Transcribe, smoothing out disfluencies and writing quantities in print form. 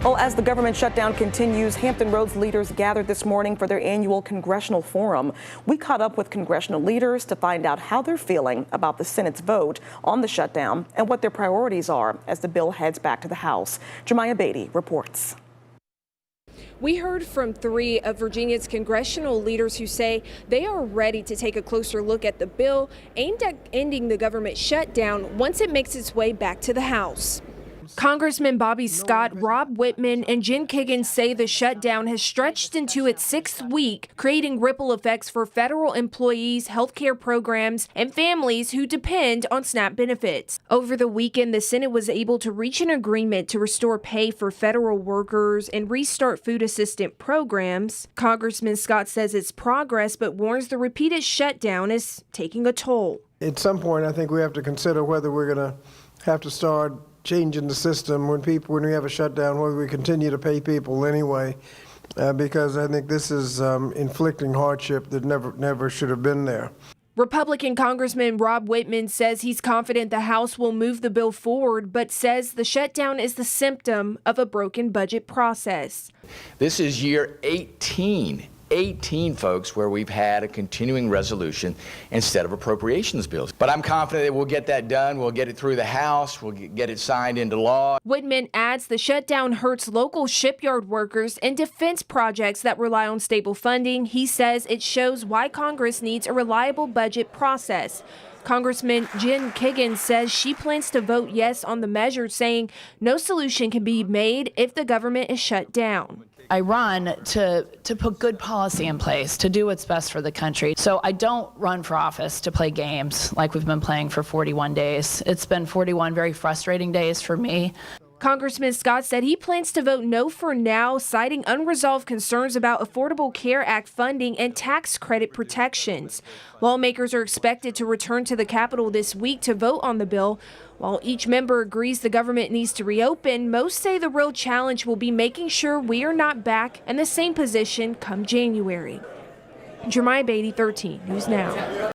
Well, as the government shutdown continues, Hampton Roads leaders gathered this morning for their annual congressional forum. We caught up with congressional leaders to find out how they're feeling about the Senate's vote on the shutdown and what their priorities are as the bill heads back to the House. Jemiah Beatty reports. We heard from 3 of Virginia's congressional leaders who say they are ready to take a closer look at the bill aimed at ending the government shutdown once it makes its way back to the House. Congressman Bobby Scott, Rob Whitman, and Jen Kiggin say the shutdown has stretched into its 6th week, creating ripple effects for federal employees, healthcare programs, and families who depend on SNAP benefits. Over the weekend, the Senate was able to reach an agreement to restore pay for federal workers and restart food assistance programs. Congressman Scott says it's progress, but warns the repeated shutdown is taking a toll. At some point, I think we have to consider whether we're going to have to start changing the system when we have a shutdown, whether we continue to pay people anyway, because I think this is inflicting hardship that never should have been there. Republican Congressman Rob Whitman says he's confident the House will move the bill forward, but says the shutdown is the symptom of a broken budget process. This is year 18, folks, where we've had a continuing resolution instead of appropriations bills. But I'm confident that we'll get that done. We'll get it through the House. We'll get it signed into law. Whitman adds the shutdown hurts local shipyard workers and defense projects that rely on stable funding. He says it shows why Congress needs a reliable budget process. Congressman Jen Kiggin says she plans to vote yes on the measure, saying no solution can be made if the government is shut down. I run to put good policy in place, to do what's best for the country. So I don't run for office to play games like we've been playing for 41 days. It's been 41 very frustrating days for me. Congressman Scott said he plans to vote no for now, citing unresolved concerns about Affordable Care Act funding and tax credit protections. Lawmakers are expected to return to the Capitol this week to vote on the bill. While each member agrees the government needs to reopen, most say the real challenge will be making sure we are not back in the same position come January. Jemiah Beatty, 13 News Now.